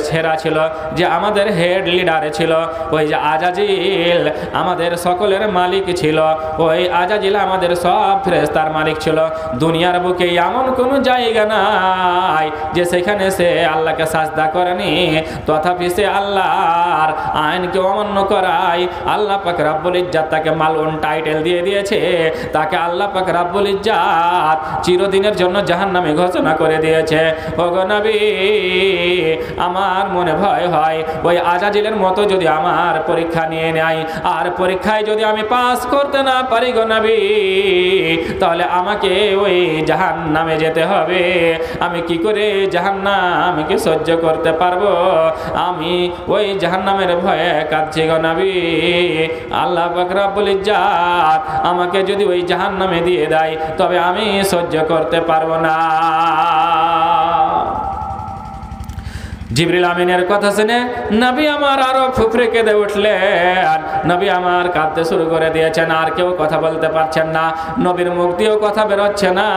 সেরা ছিল, যে আমাদের হেড লিডারে ছিল, ওই যে আজাজিল আমাদের সকলের মালিক ছিল, ওই আজাজিল আমাদের সব ফেরেশতার মালিক ছিল। দুনিয়ার বুকে এমন কোনো জায়গা নাই যে সেখানে সে আল্লাহকে সাজদা করেনি, তথাপি সে আল্লাহর আইনকে অমান্য করায় আল্লাহ পাক রব্বুল ইজ্জত তাকে মালউন টাইটেল দিয়ে দিয়েছে, তাকে আল্লাহ পাক রব্বুল ইজ্জত চিরদিনের জন্য জাহান্নামে ঘোষণা করে দিয়েছে। ওগো নবী আমার মনে ভয় হয়, ওই আজাজিলের মতো যদি আমার পরীক্ষা নিয়ে নেয়, আর পরীক্ষায় যদি আমি পাস করতে না পারি গো নবী, তাহলে আমাকে ওই জাহান্নামে যেতে হবে। আমি কি করে জাহান্নামকে সহ্য করতে পারবো? আমি ওই জাহান্নামের ভয়ে কাঁদছি গো নবী। আল্লাহ পাক রব্বুল ইজ্জত আমাকে যদি ওই জাহান্নামে দিয়ে দেয়, তবে আমি সহ্য করতে পারবো না। জিবরিল আমিনের কথা শুনে নবী আমার আরো ফুফরে কেঁদে উঠলেন, নবী আমার কাঁদতে শুরু করে দিয়েছেন, আর কেউ কথা বলতে পারছেন না, নবীর মুখ দিয়েও কথা বেরোচ্ছে না,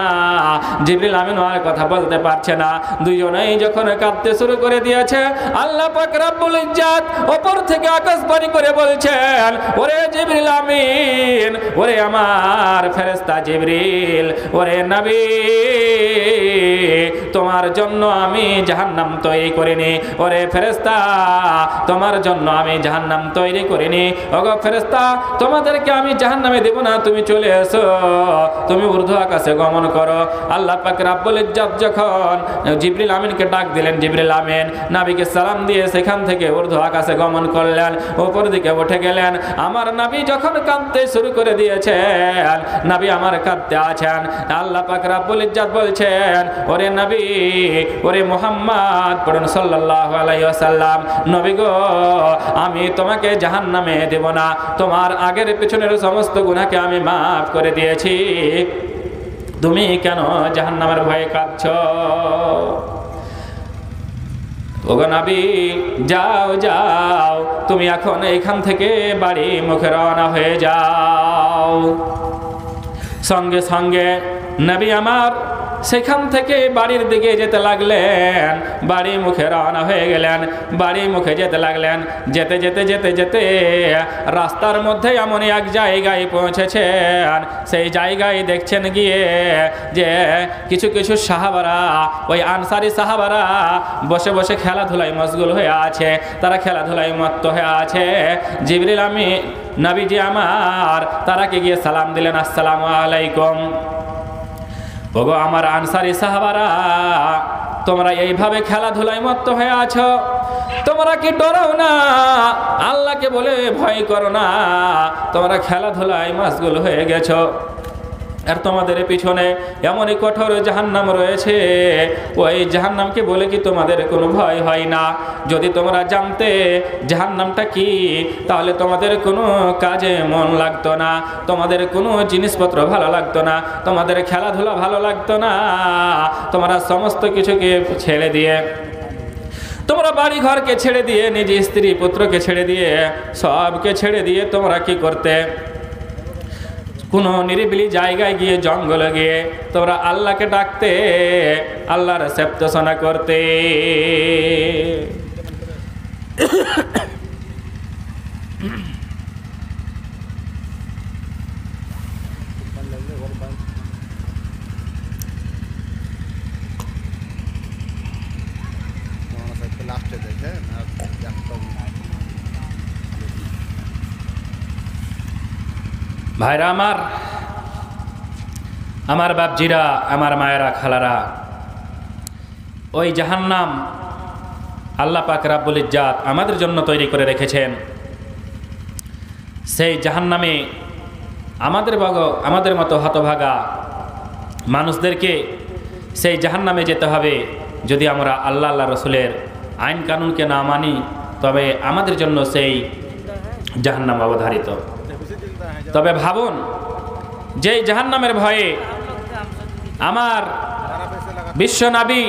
জিবরিল আমিন আর কথা বলতে পারছে না। দুইজনেই যখন কাঁদতে শুরু করে দিয়েছে, আল্লাহ পাক রব্বুল ইজ্জত উপর থেকে আকাশবাণী করে বলছেন, ওরে জিবরিল আমিন, ওরে আমার ফেরেশতা জিবরিল, ওরে নবী, তোমার জন্য আমি জাহান্নাম তৈরি করিনি, ওরে ফেরেশতা তোমার জন্য আমি জাহান্নাম তৈরি করিনি, ওগো ফেরেশতা তোমাদেরকে আমি জাহান্নামে দেব না, তুমি চলে এসো, তুমি ঊর্ধ্ব আকাশে গমন করো। আল্লাহ পাক রব্বুল ইজ্জত যখন জিবরিল আমিনকে ডাক দিলেন, জিবরিল আমিন নবীকে সালাম দিয়ে সেখান থেকে ঊর্ধ্ব আকাশে গমন করলেন, উপর দিকে উঠে গেলেন। আমার নবী যখন কাঁদতে শুরু করে দিয়েছেন, নবী আমার কাঁদতে আছেন, আল্লাহ পাক রব্বুল ইজ্জত বলছেন, ওরে নবী, ওরে মুহাম্মদ পড়ুন সাল্লাল্লাহু আলাইহি ওয়াসাল্লাম, নবী গো আমি তোমাকে জাহান্নামে দেব না, তোমার আগের পিছনের সমস্ত গুনাহকে আমি মাফ করে দিয়েছি, তুমি কেন জাহান্নামের ভয়ে কাঁদছো? ওগো নবী যাও যাও, তুমি এখন এইখান থেকে বাড়ি মুখে রওনা হয়ে যাও। সঙ্গে সঙ্গে নবী আমার সেখান থেকে বাড়ির দিকে যেতে লাগলেন, বাড়ি মুখে রওনা হয়ে গেলেন। বাড়ি মুখে যেতে লাগলেন, যেতে যেতে যেতে যেতে রাস্তার মধ্যে এমন এক জায়গায় পৌঁছেছেন। সেই জায়গায় দেখছেন গিয়ে যে কিছু কিছু সাহাবারা, ওই আনসারি সাহাবারা বসে বসে খেলাধুলায় মশগুল হয়ে আছে, তারা খেলাধুলায় মত্ত হয়ে আছে। জিবরিল আমিন নবীজি আমার তারাকে গিয়ে সালাম দিলেন, আসসালামু আলাইকুম। ওগো আমার আনসারি সাহাবারা, তোমরা এইভাবে খেলাধুলায় মত্ত হয়ে আছো, তোমরা কি ডরাও না? আল্লাহকে বলে ভয় করো না? তোমরা খেলাধুলায় মশগুল হয়ে গেছো, আর তোমাদের পিছনে এমনই কঠোর জাহান্নাম রয়েছে, ওই জাহান্নামকে বলে কি তোমাদের কোনো ভয় হয় না? যদি তোমরা জানতে জাহান্নামটা কি, তাহলে তোমাদের কোনো কাজে মন লাগতো না, তোমাদের কোনো জিনিসপত্র ভালো লাগতো না, তোমাদের খেলাধুলা ভালো লাগতো না। তোমরা সমস্ত কিছুকে ছেড়ে দিয়ে, তোমরা বাড়ি ঘরকে ছেড়ে দিয়ে, নিজ স্ত্রী পুত্রকে ছেড়ে দিয়ে, সবকে ছেড়ে দিয়ে তোমরা কি করতে? কোনো নিরিবিলি জায়গায় গিয়ে, জঙ্গলে গিয়ে তোমরা আল্লাহকে ডাকতে, আল্লাহর সেপ্তসনা করতে। ভাইরা আমার বাপজিরা, আমার মায়েরা, খালারা, ওই জাহান্নাম আল্লাহ পাক রাব্বুল ইজ্জাত আমাদের জন্য তৈরি করে রেখেছেন। সেই জাহান্নামে আমাদের মতো হতভাগা মানুষদেরকে সেই জাহান্নামে যেতে হবে। যদি আমরা আল্লাহ রসুলের আইন কানুনকে না মানি, তবে আমাদের জন্য সেই জাহান্নাম অবধারিত। তবে ভাবুন, যেই জাহান্নামের ভয়ে আমার বিশ্বনবী,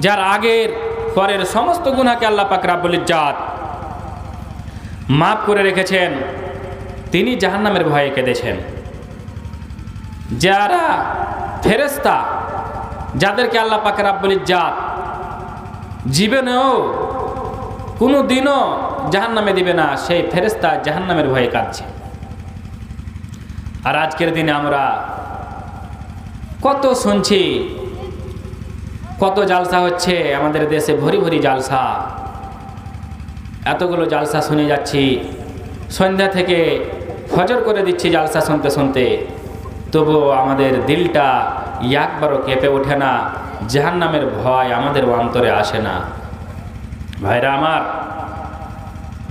যার আগের পরের সমস্ত গুনাহকে আল্লাহ পাক রাব্বুল ইজ্জাত মাফ করে রেখেছেন, তিনি জাহান্নামের ভয়ে কেঁদেছেন। যারা ফেরেশতা, যাদেরকে আল্লাহ পাক রাব্বুল ইজ্জাত জীবনেও কোনো দিনও জাহান্নামে দিবে না, সেই ফেরেশতা জাহান্নামের ভয়ে কাঁদছে। আর আজকের দিনে আমরা কত শুনছি, কত জালসা হচ্ছে আমাদের দেশে, ভরি ভরি জালসা। এতগুলো জালসা শুনে যাচ্ছি, সন্ধ্যা থেকে ফজর করে দিচ্ছি জালসা শুনতে শুনতে, তবুও আমাদের দিলটা একবারও কেঁপে ওঠে না, জাহান্নামের ভয় আমাদের অন্তরে আসে না। ভাইরা আমার,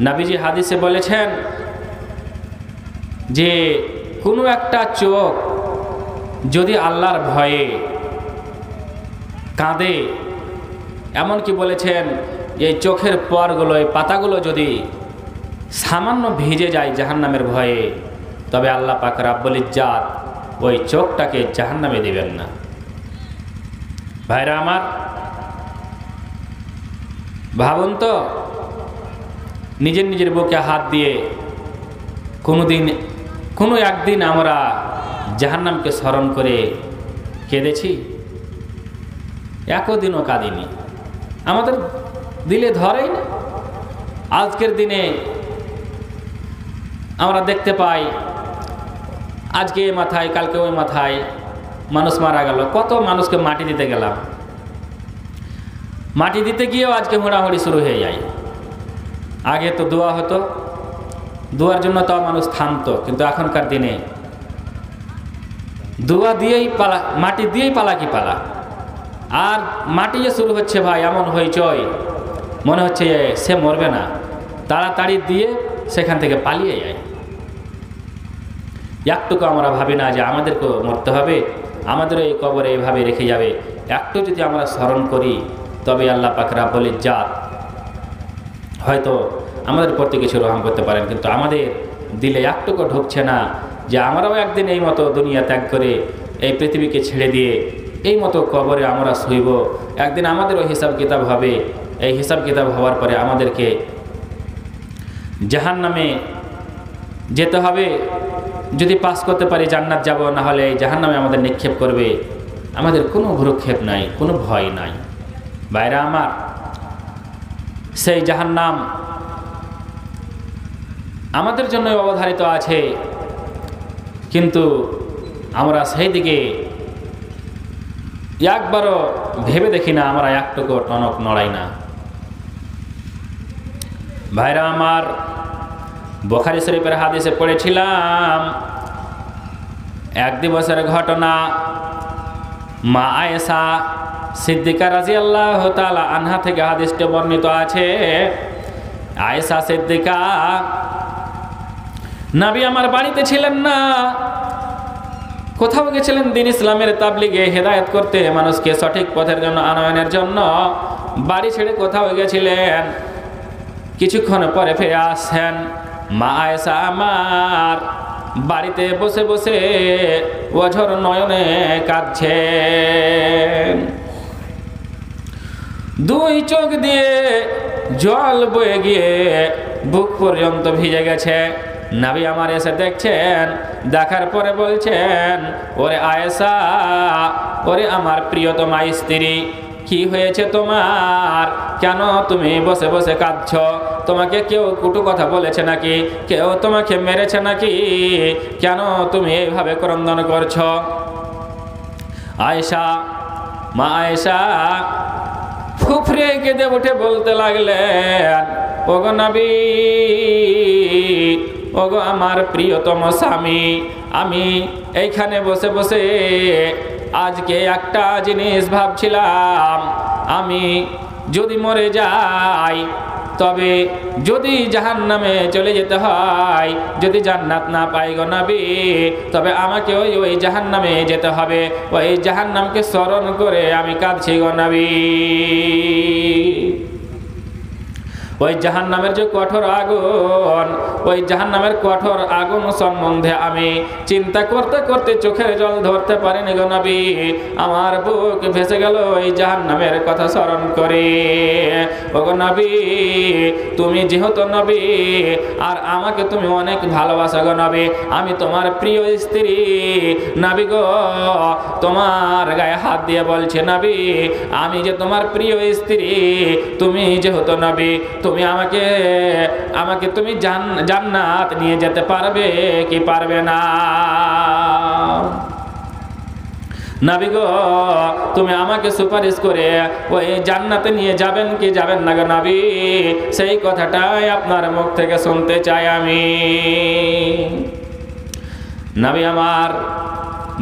নবীজি হাদিসে বলেছেন যে কোনো একটা চোখ যদি আল্লাহর ভয়ে কাঁদে, এমনকি বলেছেন এই চোখের পরগুলো, এই পাতাগুলো যদি সামান্য ভিজে যায় জাহান্নামের ভয়ে, তবে আল্লাহ পাক রাব্বুল ইজ্জাত ওই চোখটাকে জাহান্নামে দিবেন না। ভাইরা আমার, ভাবুন তো, নিজের নিজের বুকে হাত দিয়ে কোনো একদিন আমরা জাহান্নামকে স্মরণ করে কেঁদেছি? একদিনও কাঁদিনি, আমাদের দিলে ধরেই না। আজকের দিনে আমরা দেখতে পাই, আজকে এ মাথায়, কালকে ওই মাথায় মানুষ মারা গেল। কত মানুষকে মাটি দিতে গেলাম, মাটি দিতে গিয়েও আজকে হুড়াহুড়ি শুরু হয়ে যায়। আগে তো দোয়া হতো, দোয়ার জন্য তাও মানুষ থামতো, কিন্তু এখনকার দিনে দোয়া দিয়েই পালা, মাটি দিয়েই পালা কি পালা। আর মাটি যে শুরু হচ্ছে ভাই, এমন হইচই, মনে হচ্ছে সে মরবে না, তাড়াতাড়ি দিয়ে সেখান থেকে পালিয়ে যায়। একটুকু আমরা ভাবি না যে আমাদেরকেও মরতে হবে, আমাদেরও এই কবরে এইভাবে রেখে যাবে। একটু যদি আমরা স্মরণ করি, তবে আল্লাহ পাক রাব্বুল ইজ্জাত হয়তো আমাদের প্রতি কিছু রহম করতে পারেন। কিন্তু আমাদের দিলে একটুকু ঢুকছে না যে আমরাও একদিন এই মতো দুনিয়া ত্যাগ করে এই পৃথিবীকে ছেড়ে দিয়ে এই মতো কবরে আমরা শুইব। একদিন আমাদেরও হিসাব কিতাব হবে। এই হিসাব কিতাব হওয়ার পরে আমাদেরকে জাহান্নামে যেতে হবে। যদি পাস করতে পারি জান্নাত যাব, না হলে জাহান্নামে আমাদের নিক্ষেপ করবে। আমাদের কোনো ভ্রুক্ষেপ নাই, কোনো ভয় নাই। ভাইরা আমার, সেই জাহান্নাম আমাদের জন্য অবধারিত আছে, কিন্তু আমরা সেই দিকে একবারও ভেবে দেখি না, আমরা একটুকু টনক নড়াই না। ভাইরা আমার, বুখারী শরীফের হাদিসে পড়েছিলাম এক দিবসের ঘটনা। মা আয়েশা সিদ্দিকা রাদিয়াল্লাহু তাআলা আনহা থেকে হাদিসটি বর্ণিত আছে। আয়েশা সিদ্দিকা নবী আমার বাড়িতে ছিলেন না, কোথাও গেছিলেন দিন ইসলামের তাবলীগে, হেদায়েত করতে, মানুষকে সঠিক পথের জন্য আনয়নের জন্য বাড়ি ছেড়ে কোথাও গেছিলেন। কিছুক্ষণ পরে ফিরে আসছেন। মা আয়েশা আমার বাড়িতে বসে বসে অঝর নয়নে কাঁদছেন, দুই চোখ দিয়ে জল বয়ে গিয়ে বুক পর্যন্ত ভিজে গেছে। নবী আমার এসে দেখছেন, দেখার পরে বলছেন, ওরে আয়েশা, ওরে আমার প্রিয়তমা স্ত্রী, কি হয়েছে তোমার? কেন তুমি বসে বসে কাঁদছ? তোমাকে কেউ কটু কথা বলেছে নাকি? কেউ তোমাকে মেরেছে নাকি? কেন তুমি এইভাবে ক্রন্দন করছো? আয়েশা, মা আয়েশা ফুফরে কেঁদে উঠে বলতে লাগলেন, ওগো নবী, ওগো আমার প্রিয়তম স্বামী, আমি এইখানে বসে বসে আজকে একটা জিনিস ভাবছিলাম, আমি যদি মরে যাই, তবে যদি জাহান্নামে চলে যেতে হয়, যদি জান্নাত না পাই গো নবী, তবে আমাকে ওই জাহান্নামে যেতে হবে। ওই জাহান্নামকে স্মরণ করে আমি কাঁদছি গো নবী। ওই জাহান্নামের যে কঠোর আগুন, ওই জাহান্নামের কঠোর আগুন সম্বন্ধে আমি চিন্তা করতে করতে চোখের জল ধরতে পারিনি গো নবী। আমার বুক ভেসে গেল ওই জাহান্নামের কথা স্মরণ করে। ওগো নবী, তুমি যেহেতু নবী আর আমাকে তুমি অনেক ভালোবাসো গো নবী, আমি তোমার প্রিয় স্ত্রী নবী গো, তোমার গায়ে হাত দিয়ে বলছে নবী, আমি যে তোমার প্রিয় স্ত্রী, তুমি যেহেতু নবী, তুমি আমাকে তুমি জান্নাত নিয়ে যেতে পারবে কি পারবে না? নবী গো, তুমি আমাকে সুপারিশ করে ওই জান্নাতে নিয়ে যাবেন কি যাবেন না গো নবী? সেই কথাটাই আপনার মুখ থেকে শুনতে চাই আমি। নবী আমার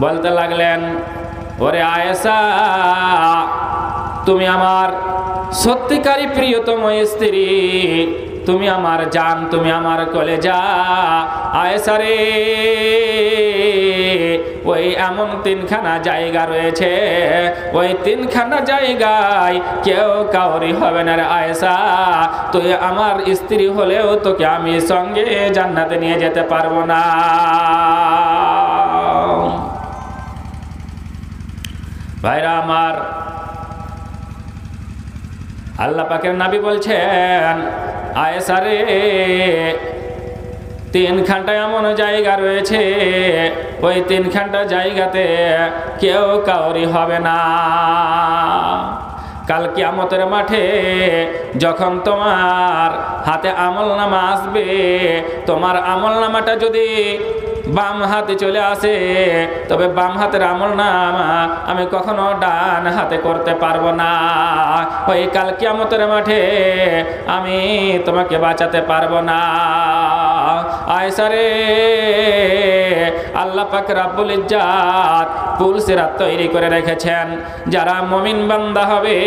বলতে লাগলেন, ওরে আয়েশা, তুমি আমার সত্যিকারী প্রিয়তম স্ত্রী, তুমি আমার জান, তুমি আমার কলেজা। আয়েশা রে, ওই এমন তিনখানা জায়গা রয়েছে, ওই তিনখানা জায়গায় কেউ কাউরি হবে না রে আয়েশা। তুই আমার স্ত্রী হলেও তোকে আমি সঙ্গে জান্নাতে নিয়ে যেতে পারবো না। ভাইরা আমার, আল্লাহ পাকের নবী বলছেন, আয়েশা রে, তিনখানটা এমন জায়গা রয়েছে, ওই তিনখানটা জায়গাতে কেউ কাউরি হবে না। কাল কিয়ামতের মাঠে যখন তোমার হাতে আমলনামা আসবে, তোমার আমলনামাটা যদি বাম হাতে চলে আসে, তবে বাম হাতের আমলনামা আমি কখনো ডান হাতে করতে পারবো না। ওই কাল কিয়ামতের মাঠে আমি তোমাকে বাঁচাতে পারবো না। আয়েশা রে, আল্লাহ পাক রব্বুল ইজ্জাত পুল সিরাত তৈরি করে রেখেছেন। যারা মুমিন বান্দা হবে,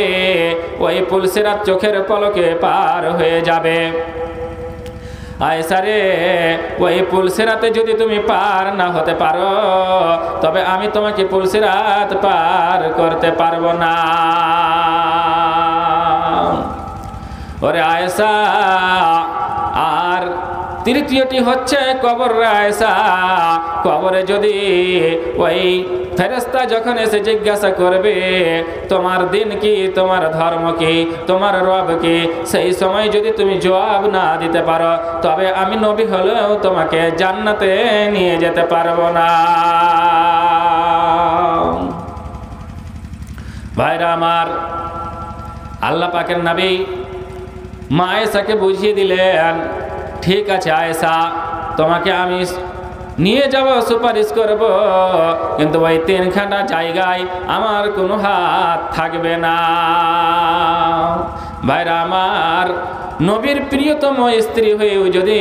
ওই পুল সিরাত চোখের পলকে পার হয়ে যাবে। আয়েশা রে, ওই পুল সিরাতে যদি তুমি পার না হতে পারো, তবে আমি তোমাকে পুল সিরাত পার করতে পারবো না। ওরে আয়েশা, আর তৃতীয়টি হচ্ছে কবর। আয়েশা, কবরে যদি ওই ফেরেশতা যখন এসে জিজ্ঞাসা করবে তোমার দিন কি, তোমার ধর্ম কি, তোমার রব কি, সেই সময় যদি তুমি জবাব না দিতে পারো, তবে আমি নবী হলেও তোমাকে জান্নাতে নিয়ে যেতে পারবো না। ভাইরা আমার, আল্লাহ পাকের নবী মা আয়েশাকে বুঝিয়ে দিলেন, ঠিক আছে আয়েশা, তোমাকে আমি নিয়ে যাব, সুপারিশ করব, কিন্তু ওই 3খানা জায়গায় আমার কোনো হাত থাকবে না। ভাইরা আমার, নবীর প্রিয়তম স্ত্রী হয়েও যদি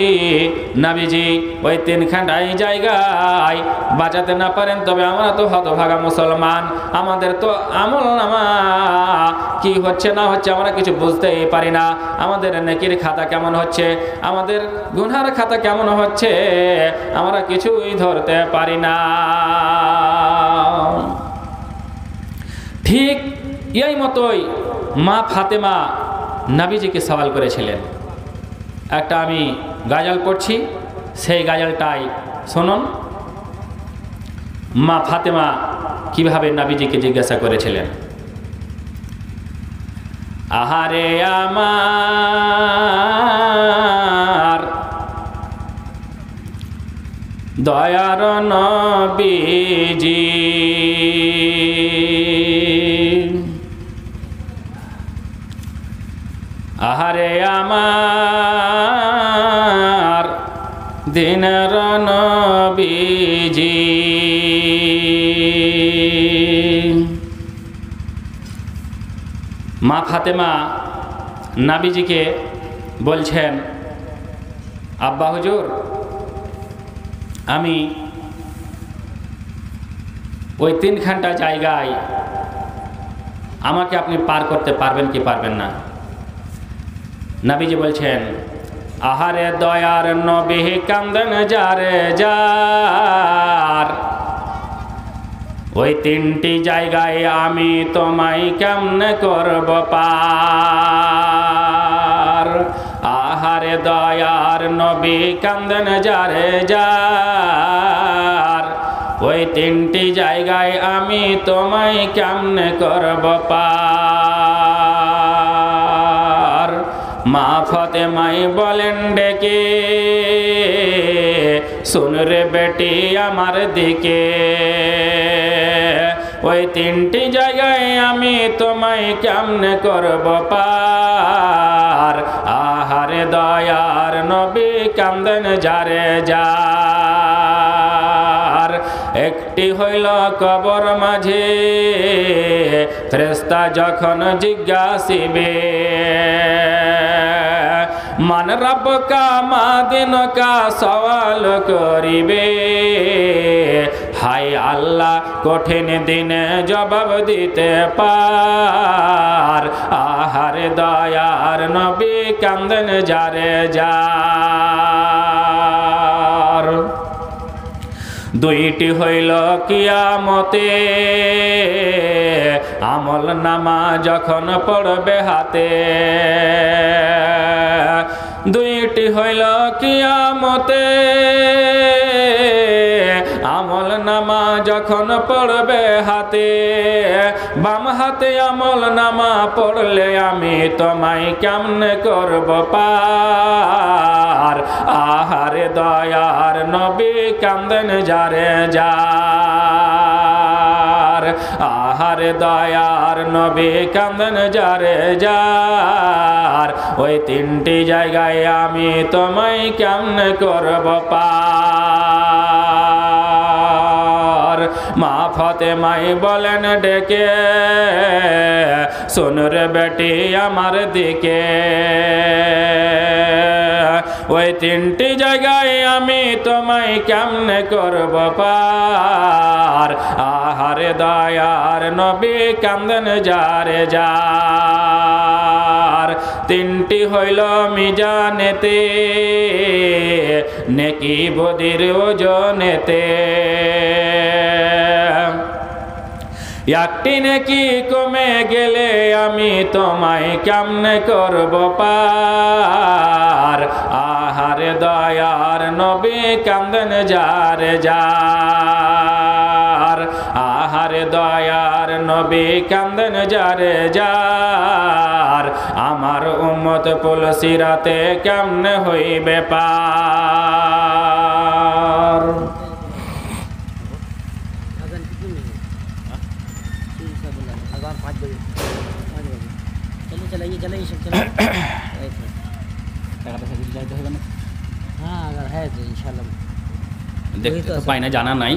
নবীজি ওই 3খানা জায়গায় বাঁচাতে না পারেন, তবে আমরা তো হতভাগা মুসলমান, আমাদের তো আমল নামা কি হচ্ছে না হচ্ছে আমরা কিছু বুঝতেই পারি না। আমাদের নেকির খাতা কেমন হচ্ছে, আমাদের গুনহার খাতা কেমন হচ্ছে, আমরা কিছুই ধরতে পারি না। ঠিক এই মতোই মা ফাতেমা নবীজিকে সওয়াল করেছিলেন। একটা আমি গাজাল পড়ছি, সেই গাজালটাই শুনুন। মা ফাতেমা কিভাবে নবীজিকে জিজ্ঞাসা করেছিলেন। আহারে আমার দয়ার নবীজি, আহারে আমার দিনের নবীজি, মা ফাতেমা নবীজিকে বলছেন, আব্বা হুজুর, আমি ওই 3খানা জায়গায় আমাকে আপনি পার করতে পারবেন কি পারবেন না? নবীজি বলছেন, আহারে দয়ার নবী কান্দেন যারে যার, ওই 3টি জায়গায় আমি তোমায় কেমনে করব পার। আহারে দয়ার নবী কান্দেন যারে যার, ওই 3টি জায়গায় আমি তোমায় কেমনে করব পার। মা ফাতেমাই বলেন ডেকে, শুন রে বেটি আমার দিকে, ওই 3টি জায়গায় আমি তোমায় কেমনে করব পার। আহারে দয়ার নবী কান্দেন যারে যার, একটি হইল কবর মাঝে ফেরেশতা যখন জিজ্ঞাসিবে, মান রব্বকা মা দিনকা সওয়াল করিবে। হায় আল্লাহ কঠিন দিনে জবাব দিতে পার। আহারে দয়ার নবী কান্দেন যারে যার। 2টি হইল কিয়ামতে আমল নামা যখন পড়বে হাতে, 2টি হইল কিয়ামতে আমল নামা যখন পড়বে হাতে। বাম হাতে আমল নামা পড়লে আমি তোমায় কেমনে করব পার। আহারে দয়ার নবী কান্দেন যারে যার, আহারে দয়ার নবী কান্দেন যারে যার, ওই 3টি জায়গায় আমি তোমায় কেমনে করব পার। মা ফাতেমাই বলেন ডেকে, শুন রে বেটি আমার দিকে, ওই 3টি জায়গায় আমি তোমায় কেমনে করব পার। আহারে দয়ার নবী কান্দেন যারে যার, 3টি হইল মিজানেতে নেকি বদির ওজনেতে। একটি নেকি কমে গেলে আমি তোমায় কেমনে করব পার। আহারে দয়ার নবী কান্দেন যারে যার, আহারে দয়ার নবী কান্দেন যারে যার, আমার উম্মত পুলসিরাতে কেমনে হইবে পার। बार 5 बजे 5 बजे चलिए चलाइए सब चलाइए টাকা পয়সা দিলে যাইতে হবে না हाँ अगर है तो इंशाल्लाह দেখতে তো পাই না, জানা নাই।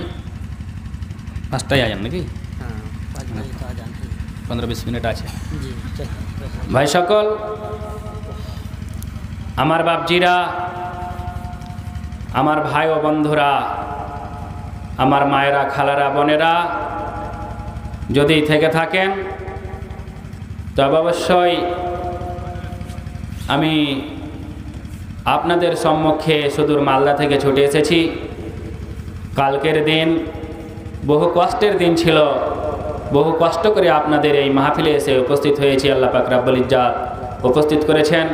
5টায় আজান নাকি? हाँ 5 बजे तो आ जाते हैं 15-20 মিনিট আছে। जी चलिए ভাই সকল, আমার বাপজিরা, আমার ভাই ও বন্ধুরা, আমার মায়েরা, খালারা, বোনেরা, যদি থেকে থাকেন তবে অবশ্যই আমি আপনাদের সম্মুখে সুদূর মালদা থেকে ছুটে এসেছি। কালকের দিন বহু কষ্টের দিন ছিল, বহু কষ্ট করে আপনাদের এই মাহফিলে এসে উপস্থিত হয়েছি। আল্লাহ পাক রব্বুল ইজ্জাত উপস্থিত করেছেন।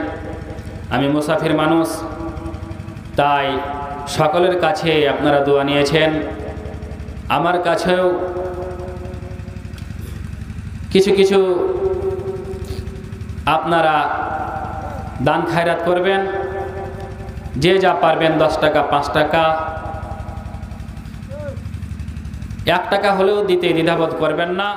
আমি মুসাফির মানুষ, তাই সকলের কাছে আপনারা দোয়া নিয়েছেন, আমার কাছেও কিছু কিছু আপনারা দান খায়রাত করবেন। যে যা পারবেন, 10 টাকা, 5 টাকা, 1 টাকা হলেও দিতে দ্বিধাবোধ করবেন না।